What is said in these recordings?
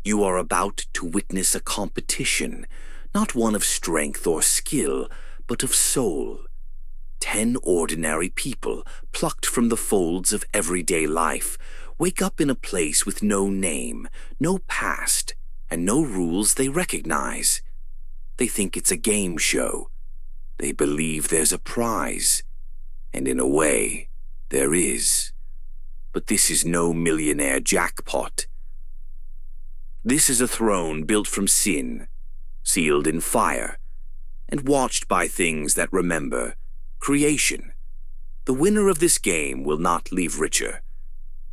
You are about to witness a competition, not one of strength or skill, but of soul. 10 ordinary people, plucked from the folds of everyday life, wake up in a place with no name, no past, and no rules they recognize. They think it's a game show. They believe there's a prize. And in a way, there is. But this is no millionaire jackpot. This is a throne built from sin, sealed in fire, and watched by things that remember creation. The winner of this game will not leave richer.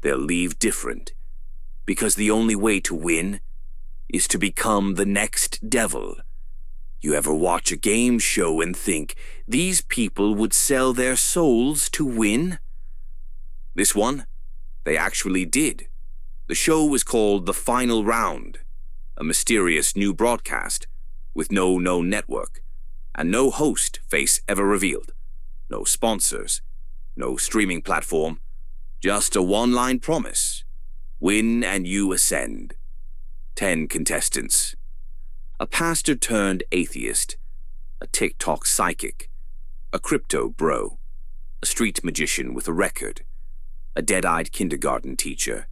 They'll leave different, because the only way to win is to become the next devil. You ever watch a game show and think, these people would sell their souls to win? This one, they actually did. The show was called The Final Round, a mysterious new broadcast with no known network, and no host face ever revealed. No sponsors, no streaming platform, just a one-line promise. Win and you ascend. 10 contestants. A pastor turned atheist, a TikTok psychic, a crypto bro, a street magician with a record, a dead-eyed kindergarten teacher,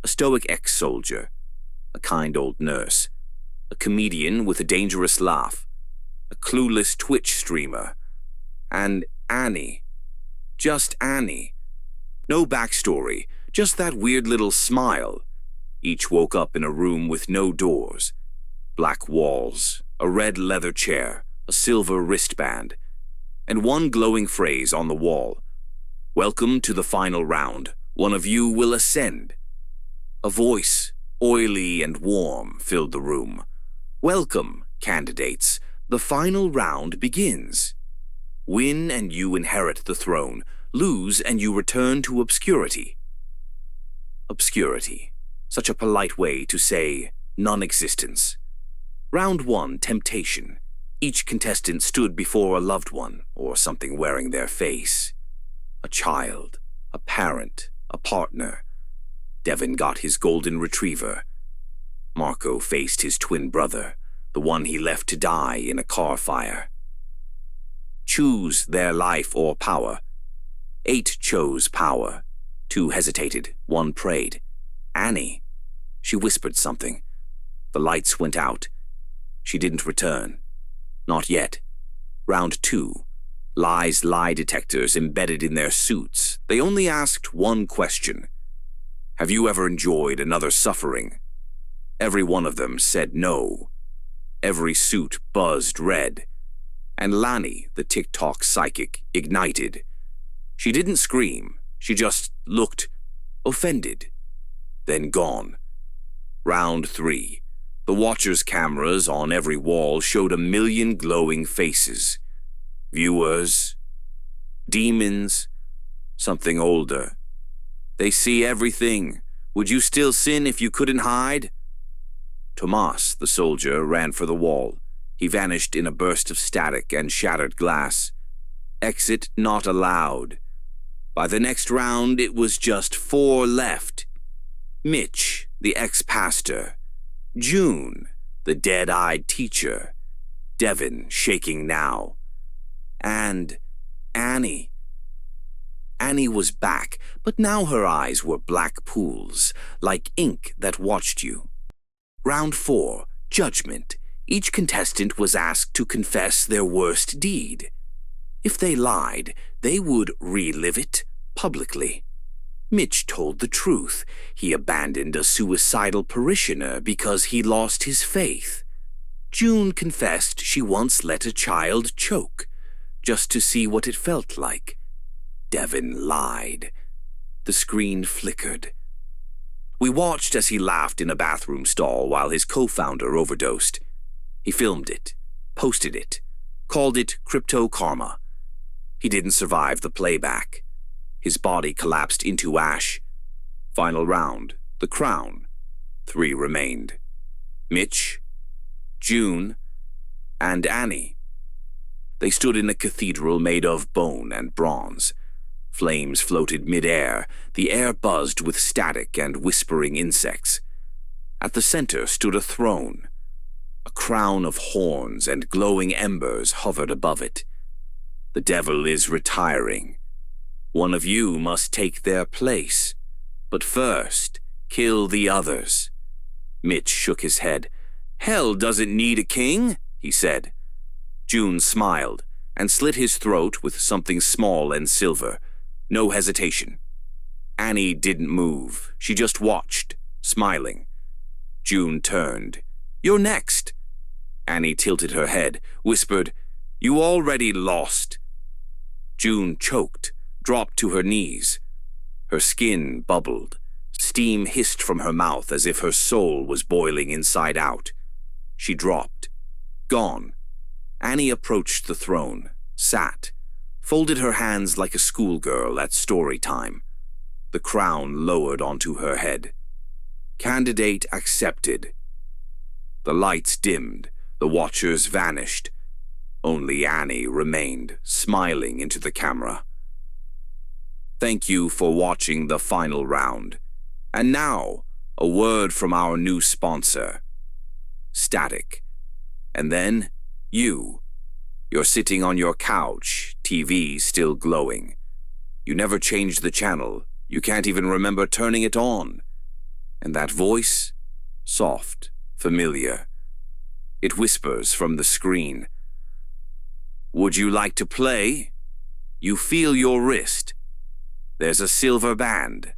a stoic ex-soldier, a kind old nurse, a comedian with a dangerous laugh, a clueless Twitch streamer, and Annie. Just Annie. No backstory, just that weird little smile. Each woke up in a room with no doors. Black walls, a red leather chair, a silver wristband, and one glowing phrase on the wall. Welcome to the final round. One of you will ascend. A voice, oily and warm, filled the room. Welcome, candidates. The final round begins. Win and you inherit the throne. Lose and you return to obscurity. Obscurity. Such a polite way to say non-existence. Round 1, temptation. Each contestant stood before a loved one or something wearing their face. A child, a parent, a partner. Devin got his golden retriever. Marco faced his twin brother, the one he left to die in a car fire. Choose their life or power. 8 chose power. 2 hesitated, 1 prayed. Annie. She whispered something. The lights went out. She didn't return. Not yet. Round 2. Lies lie detectors embedded in their suits. They only asked one question. Have you ever enjoyed another suffering? Every one of them said no. Every suit buzzed red. And Lani, the TikTok psychic, ignited. She didn't scream. She just looked offended. Then gone. Round 3. The watchers' cameras on every wall showed 1,000,000 glowing faces. Viewers. Demons. Something older. They see everything. Would you still sin if you couldn't hide? Tomas, the soldier, ran for the wall. He vanished in a burst of static and shattered glass. Exit not allowed. By the next round, it was just 4 left. Mitch, the ex-pastor. June, the dead-eyed teacher. Devin, shaking now. And Annie. Annie was back, but now her eyes were black pools, like ink that watched you. Round 4, judgment. Each contestant was asked to confess their worst deed. If they lied, they would relive it publicly. Mitch told the truth. He abandoned a suicidal parishioner because he lost his faith. June confessed she once let a child choke, just to see what it felt like. Devin lied. The screen flickered. We watched as he laughed in a bathroom stall while his co-founder overdosed. He filmed it, posted it, called it crypto karma. He didn't survive the playback. His body collapsed into ash. Final round, the crown. 3 remained. Mitch, June, and Annie. They stood in a cathedral made of bone and bronze. Flames floated mid-air. The air buzzed with static and whispering insects. At the center stood a throne. A crown of horns and glowing embers hovered above it. The devil is retiring. One of you must take their place. But first, kill the others. Mitch shook his head. Hell doesn't need a king, he said. June smiled and slit his throat with something small and silver. No hesitation. Annie didn't move. She just watched, smiling. June turned. You're next. Annie tilted her head, whispered, You already lost. June choked, dropped to her knees. Her skin bubbled. Steam hissed from her mouth as if her soul was boiling inside out. She dropped. Gone. Annie approached the throne, sat, folded her hands like a schoolgirl at story time. The crown lowered onto her head. Candidate accepted. The lights dimmed. The watchers vanished. Only Annie remained, smiling into the camera. Thank you for watching the final round. And now, a word from our new sponsor. Static. And then, you. You're sitting on your couch, TV still glowing. You never changed the channel. You can't even remember turning it on. And that voice? Soft, familiar. It whispers from the screen. Would you like to play? You feel your wrist. There's a silver band.